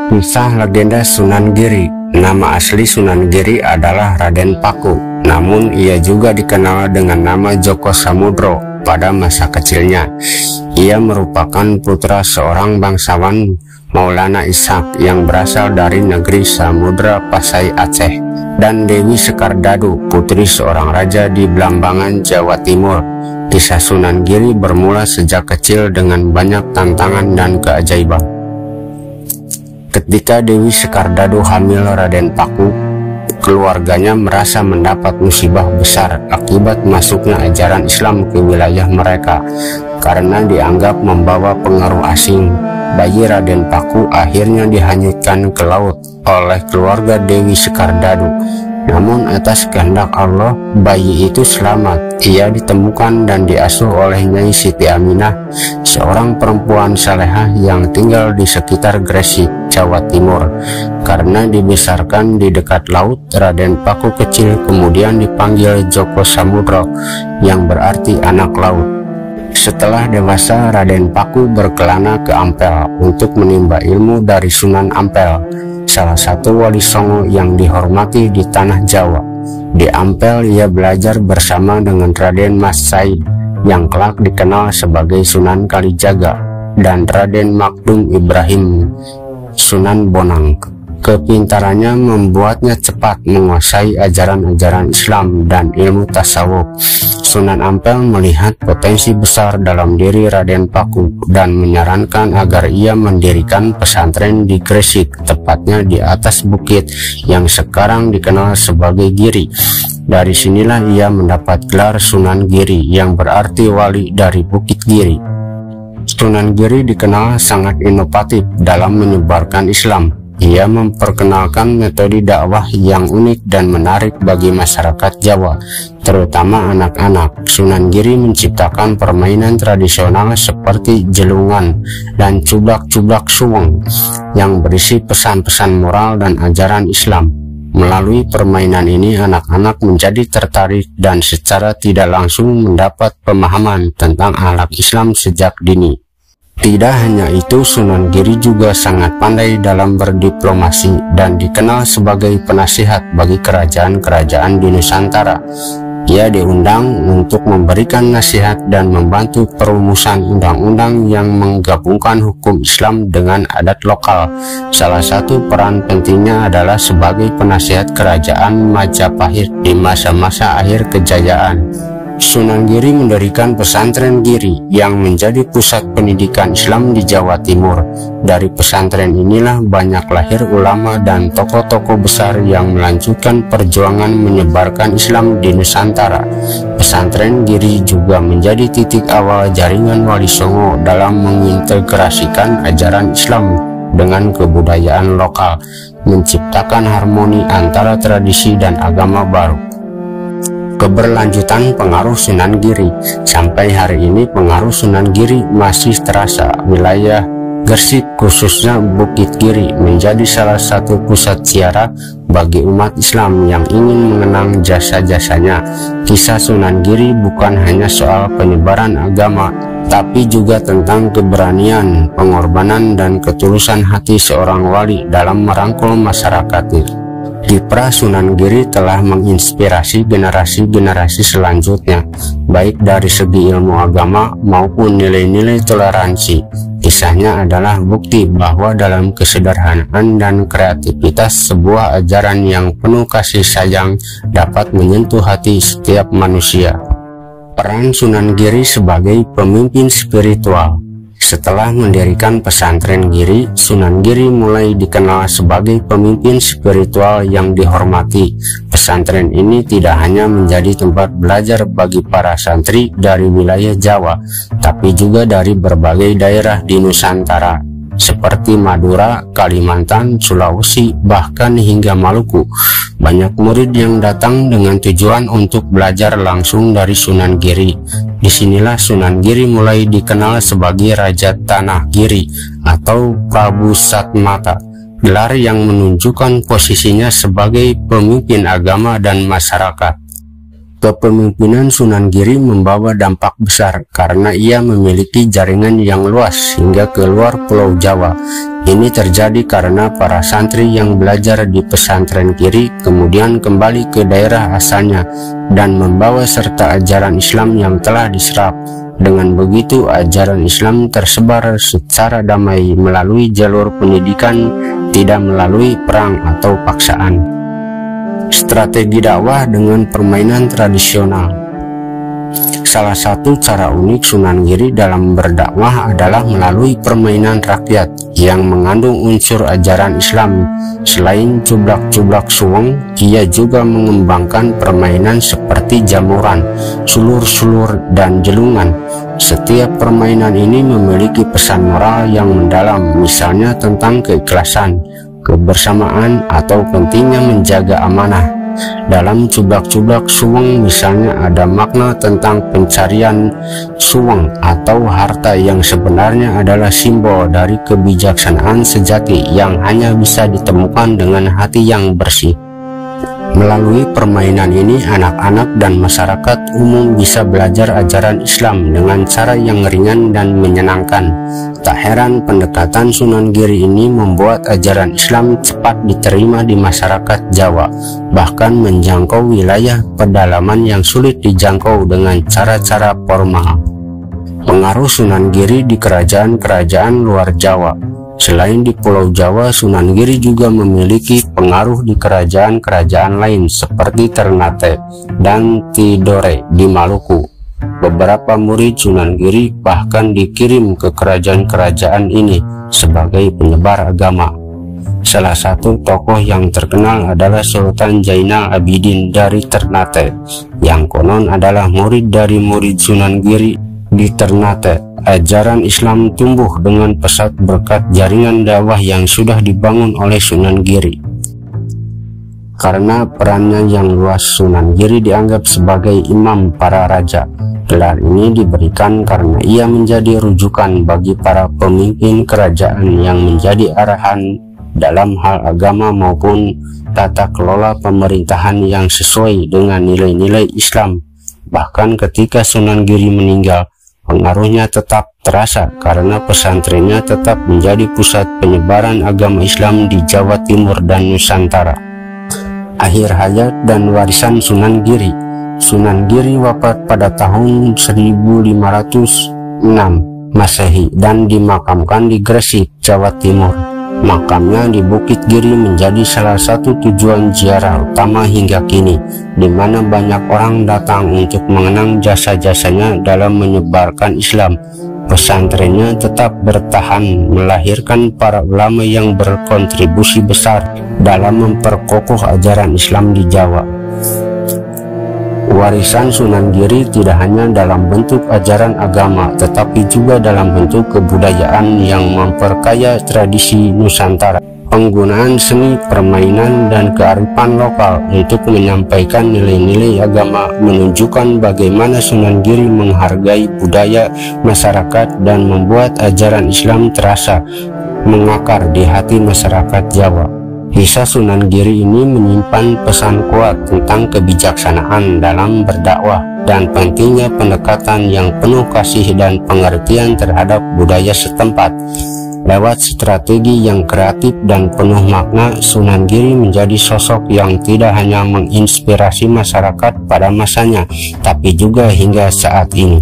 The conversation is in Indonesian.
Kisah legenda Sunan Giri. Nama asli Sunan Giri adalah Raden Paku, namun ia juga dikenal dengan nama Joko Samudro pada masa kecilnya. Ia merupakan putra seorang bangsawan Maulana Ishak yang berasal dari negeri Samudra Pasai Aceh, dan Dewi Sekardadu, putri seorang raja di Blambangan, Jawa Timur. Kisah Sunan Giri bermula sejak kecil dengan banyak tantangan dan keajaiban. Ketika Dewi Sekardadu hamil Raden Paku, keluarganya merasa mendapat musibah besar akibat masuknya ajaran Islam ke wilayah mereka karena dianggap membawa pengaruh asing. Bayi Raden Paku akhirnya dihanyutkan ke laut oleh keluarga Dewi Sekardadu. Namun atas kehendak Allah, bayi itu selamat. Ia ditemukan dan diasuh oleh Nyai Siti Aminah, seorang perempuan salehah yang tinggal di sekitar Gresik, Jawa Timur. Karena dibesarkan di dekat laut, Raden Paku kecil kemudian dipanggil Joko Samudro, yang berarti anak laut. Setelah dewasa, Raden Paku berkelana ke Ampel untuk menimba ilmu dari Sunan Ampel, salah satu wali songo yang dihormati di tanah Jawa. Di Ampel ia belajar bersama dengan Raden Mas Said yang kelak dikenal sebagai Sunan Kalijaga, dan Raden Makdum Ibrahim Sunan Bonang. Kepintarannya membuatnya cepat menguasai ajaran-ajaran Islam dan ilmu tasawuf. Sunan Ampel melihat potensi besar dalam diri Raden Paku dan menyarankan agar ia mendirikan pesantren di Gresik, tepatnya di atas bukit yang sekarang dikenal sebagai Giri. Dari sinilah ia mendapat gelar Sunan Giri, yang berarti wali dari Bukit Giri. Sunan Giri dikenal sangat inovatif dalam menyebarkan Islam. Ia memperkenalkan metode dakwah yang unik dan menarik bagi masyarakat Jawa, terutama anak-anak. Sunan Giri menciptakan permainan tradisional seperti jelungan dan cublak-cublak suweng yang berisi pesan-pesan moral dan ajaran Islam. Melalui permainan ini, anak-anak menjadi tertarik dan secara tidak langsung mendapat pemahaman tentang akhlak Islam sejak dini. Tidak hanya itu, Sunan Giri juga sangat pandai dalam berdiplomasi dan dikenal sebagai penasihat bagi kerajaan-kerajaan di Nusantara. Ia diundang untuk memberikan nasihat dan membantu perumusan undang-undang yang menggabungkan hukum Islam dengan adat lokal. Salah satu peran pentingnya adalah sebagai penasihat kerajaan Majapahit di masa-masa akhir kejayaan. Sunan Giri mendirikan pesantren Giri yang menjadi pusat pendidikan Islam di Jawa Timur. Dari pesantren inilah banyak lahir ulama dan tokoh-tokoh besar yang melanjutkan perjuangan menyebarkan Islam di Nusantara. Pesantren Giri juga menjadi titik awal jaringan Wali Songo dalam mengintegrasikan ajaran Islam dengan kebudayaan lokal, menciptakan harmoni antara tradisi dan agama baru. Keberlanjutan pengaruh Sunan Giri. Sampai hari ini pengaruh Sunan Giri masih terasa. Wilayah Gresik, khususnya Bukit Giri, menjadi salah satu pusat ziarah bagi umat Islam yang ingin mengenang jasa-jasanya. Kisah Sunan Giri bukan hanya soal penyebaran agama, tapi juga tentang keberanian, pengorbanan, dan ketulusan hati seorang wali dalam merangkul masyarakatnya. Kiprah Sunan Giri telah menginspirasi generasi-generasi selanjutnya, baik dari segi ilmu agama maupun nilai-nilai toleransi. Kisahnya adalah bukti bahwa dalam kesederhanaan dan kreativitas, sebuah ajaran yang penuh kasih sayang dapat menyentuh hati setiap manusia. Peran Sunan Giri sebagai pemimpin spiritual. Setelah mendirikan pesantren Giri, Sunan Giri mulai dikenal sebagai pemimpin spiritual yang dihormati. Pesantren ini tidak hanya menjadi tempat belajar bagi para santri dari wilayah Jawa, tapi juga dari berbagai daerah di Nusantara, seperti Madura, Kalimantan, Sulawesi, bahkan hingga Maluku. Banyak murid yang datang dengan tujuan untuk belajar langsung dari Sunan Giri. Disinilah Sunan Giri mulai dikenal sebagai Raja Tanah Giri atau Prabu Satmata, gelar yang menunjukkan posisinya sebagai pemimpin agama dan masyarakat. Kepemimpinan Sunan Giri membawa dampak besar karena ia memiliki jaringan yang luas hingga keluar Pulau Jawa. Ini terjadi karena para santri yang belajar di pesantren Giri kemudian kembali ke daerah asalnya dan membawa serta ajaran Islam yang telah diserap. Dengan begitu, ajaran Islam tersebar secara damai melalui jalur pendidikan, tidak melalui perang atau paksaan. Strategi dakwah dengan permainan tradisional. Salah satu cara unik Sunan Giri dalam berdakwah adalah melalui permainan rakyat yang mengandung unsur ajaran Islam. Selain cublak-cublak suweng, ia juga mengembangkan permainan seperti jamuran, sulur-sulur, dan jelungan. Setiap permainan ini memiliki pesan moral yang mendalam, misalnya tentang keikhlasan, kebersamaan, atau pentingnya menjaga amanah. Dalam cublak-cublak suweng misalnya ada makna tentang pencarian suweng atau harta yang sebenarnya adalah simbol dari kebijaksanaan sejati yang hanya bisa ditemukan dengan hati yang bersih. Melalui permainan ini, anak-anak dan masyarakat umum bisa belajar ajaran Islam dengan cara yang ringan dan menyenangkan. Tak heran pendekatan Sunan Giri ini membuat ajaran Islam cepat diterima di masyarakat Jawa, bahkan menjangkau wilayah pedalaman yang sulit dijangkau dengan cara-cara formal. Pengaruh Sunan Giri di kerajaan-kerajaan luar Jawa. Selain di Pulau Jawa, Sunan Giri juga memiliki pengaruh di kerajaan-kerajaan lain seperti Ternate dan Tidore di Maluku. Beberapa murid Sunan Giri bahkan dikirim ke kerajaan-kerajaan ini sebagai penyebar agama. Salah satu tokoh yang terkenal adalah Sultan Zainal Abidin dari Ternate, yang konon adalah murid dari murid Sunan Giri di Ternate. Ajaran Islam tumbuh dengan pesat berkat jaringan dakwah yang sudah dibangun oleh Sunan Giri. Karena perannya yang luas, Sunan Giri dianggap sebagai imam para raja. Gelar ini diberikan karena ia menjadi rujukan bagi para pemimpin kerajaan yang menjadi arahan dalam hal agama maupun tata kelola pemerintahan yang sesuai dengan nilai-nilai Islam. Bahkan ketika Sunan Giri meninggal, pengaruhnya tetap terasa karena pesantrennya tetap menjadi pusat penyebaran agama Islam di Jawa Timur dan Nusantara. Akhir hayat dan warisan Sunan Giri. Sunan Giri wafat pada tahun 1506 Masehi dan dimakamkan di Gresik, Jawa Timur. Makamnya di Bukit Giri menjadi salah satu tujuan ziarah utama hingga kini, di mana banyak orang datang untuk mengenang jasa-jasanya dalam menyebarkan Islam. Pesantrennya tetap bertahan, melahirkan para ulama yang berkontribusi besar dalam memperkokoh ajaran Islam di Jawa. Warisan Sunan Giri tidak hanya dalam bentuk ajaran agama, tetapi juga dalam bentuk kebudayaan yang memperkaya tradisi Nusantara. Penggunaan seni, permainan, dan kearifan lokal untuk menyampaikan nilai-nilai agama menunjukkan bagaimana Sunan Giri menghargai budaya masyarakat dan membuat ajaran Islam terasa mengakar di hati masyarakat Jawa. Kisah Sunan Giri ini menyimpan pesan kuat tentang kebijaksanaan dalam berdakwah dan pentingnya pendekatan yang penuh kasih dan pengertian terhadap budaya setempat. Lewat strategi yang kreatif dan penuh makna, Sunan Giri menjadi sosok yang tidak hanya menginspirasi masyarakat pada masanya, tapi juga hingga saat ini.